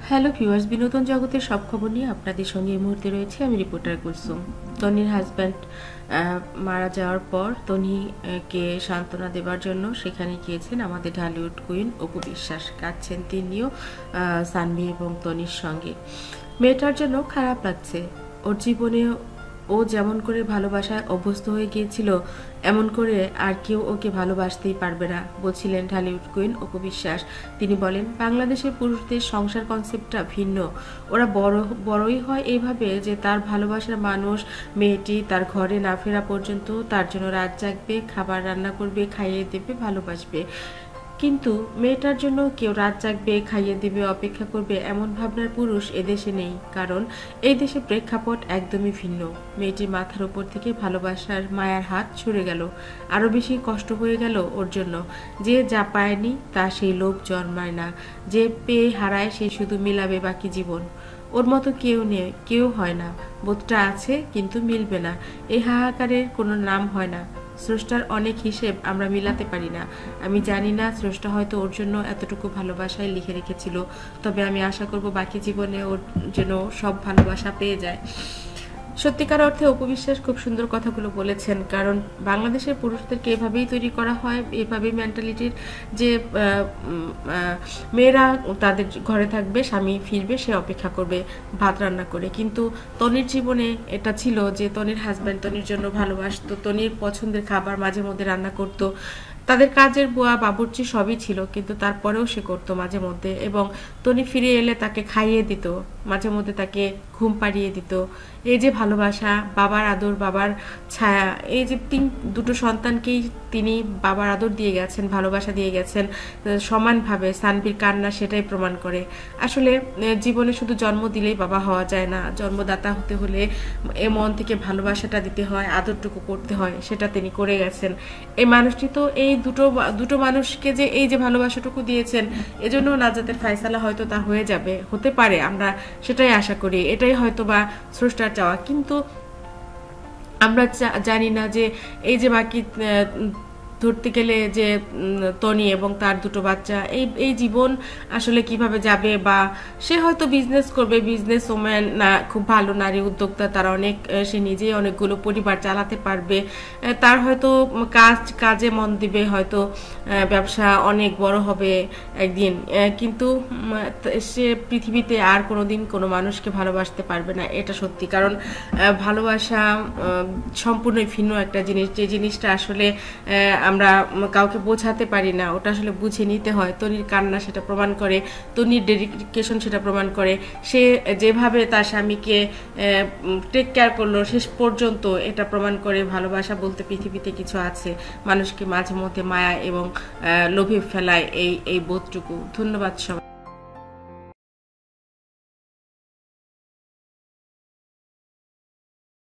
Hello viewers, বিনোদন জগতের সব খবর নিয়ে আপনাদের সঙ্গে এই মুহূর্তে রয়েছে আমি রিপোর্টার কুলসুম। তনির হাজব্যান্ড মারা যাওয়ার পর তনিকে সান্ত্বনা দেওয়ার জন্য সেখানে গিয়েছেন আমাদের ঢালিউড কুইন অপু বিশ্বাস। কাঁদছেন তিনিও সানভি এবং তনির সঙ্গে। মেয়েটার জন্য খারাপ লাগছে। ওর জীবনে ও যেমন করে ভালোবাসায় অভ্যস্ত হয়ে গিয়েছিল এমন করে আর কেউ ওকে ভালোবাসতেই পারবে না, বলছিলেন ঢালিউড কুইন অপু বিশ্বাস। তিনি বলেন, বাংলাদেশের পুরুষদের সংসার কনসেপ্টটা ভিন্ন। ওরা বড়ই হয় এইভাবে যে তার ভালোবাসার মানুষ মেয়েটি তার ঘরে না ফেরা পর্যন্ত তার জন্য রাত জাগবে, খাবার রান্না করবে, খাইয়ে দেবে, ভালোবাসবে। কিন্তু মেয়েটার জন্য কেউ রাত জাগবে, খাইয়ে দিবে, অপেক্ষা করবে এমন ভাবনার পুরুষ এদেশে নেই। কারণ এই দেশে প্রেক্ষাপট একদমই ভিন্ন। মেয়েটির মাথার উপর থেকে ভালোবাসার মায়ার হাত ছুড়ে গেল। আরো বেশি কষ্ট হয়ে গেল ওর জন্য। যে যা পায়নি তা সেই লোভ জন্মায় না। যে পেয়ে হারায় সে শুধু মিলাবে বাকি জীবন। ওর মতো কেউ নেই, কেউ হয় না। বোধটা আছে কিন্তু মিলবে না। এই হাহাকারের কোনো নাম হয় না। স্রষ্টার অনেক হিসেব আমরা মিলাতে পারি না। আমি জানি না স্রষ্টা হয়তো ওর জন্য এতটুকু ভালোবাসায় লিখে রেখেছিল, তবে আমি আশা করব বাকি জীবনে ওর যেন সব ভালোবাসা পেয়ে যায়। সত্যিকার অর্থে অপু বিশ্বাস খুব সুন্দর কথাগুলো বলেছেন। কারণ বাংলাদেশের পুরুষদেরকে এভাবেই তৈরি করা হয়, এভাবেই মেন্টালিটির যে মেয়েরা তাদের ঘরে থাকবে, স্বামী ফিরবে, সে অপেক্ষা করবে ভাত রান্না করে। কিন্তু তনির জীবনে এটা ছিল যে তনির হাজব্যান্ড তনির জন্য ভালোবাসতো, তনির পছন্দের খাবার মাঝে মধ্যে রান্না করতো, তাদের কাজের বুয়া বাবুর্চি সবই ছিল, কিন্তু তারপরেও সে করতো মাঝে মধ্যে। এবং তনি ফিরে এলে তাকে খাইয়ে দিত, মাঝে মধ্যে তাকে ঘুম পাড়িয়ে দিত। এই যে ভালোবাসা, বাবার আদর, বাবার ছায়া, এই যে দুটো সন্তানকেই তিনি বাবার আদর দিয়ে গেছেন, ভালোবাসা দিয়ে গেছেন সমানভাবে। সানভীর কান্না সেটাই প্রমাণ করে। আসলে জীবনে শুধু জন্ম দিলেই বাবা হওয়া যায় না। জন্মদাতা হতে হলে এ মন থেকে ভালোবাসাটা দিতে হয়, আদরটুকু করতে হয়, সেটা তিনি করে গেছেন। এই মানুষটি তো এই দুটো মানুষকে যে এই যে ভালোবাসাটুকু দিয়েছেন, এজন্য নাজাতের ফায়সালা হয়তো তা হয়ে যাবে, হতে পারে, আমরা সেটাই আশা করি, এটাই হয়তো বা স্রষ্টার চাওয়া। কিন্তু আমরা জানি না যে এই যে বাকি ধরতে গেলে যে তনি এবং তার দুটো বাচ্চা, এই জীবন আসলে কিভাবে যাবে। বা সে হয়তো বিজনেস করবে, বিজনেস ওম্যান না, খুব ভালো নারী উদ্যোক্তা, তারা অনেক, সে নিজেই অনেকগুলো পরিবার চালাতে পারবে, তার হয়তো কাজে মন দিবে, হয়তো ব্যবসা অনেক বড় হবে একদিন। কিন্তু সে পৃথিবীতে আর কোনোদিন কোনো মানুষকে ভালোবাসতে পারবে না, এটা সত্যি। কারণ ভালোবাসা সম্পূর্ণই ভিন্ন একটা জিনিস, যে জিনিসটা আসলে আমরা কাউকে বোঝাতে পারি না, ওটা আসলে বুঝে নিতে হয়। তনির কান্না সেটা প্রমাণ করে, তনির ডেডিকেশন সেটা প্রমাণ করে। সে যেভাবে তার স্বামীকে টেক কেয়ার করলো শেষ পর্যন্ত, এটা প্রমাণ করে ভালোবাসা বলতে পৃথিবীতে কিছু আছে, মানুষকে মাঝে মধ্যে মায়া এবং লোভে ফেলায় এই বোধটুকু। ধন্যবাদ সবাই।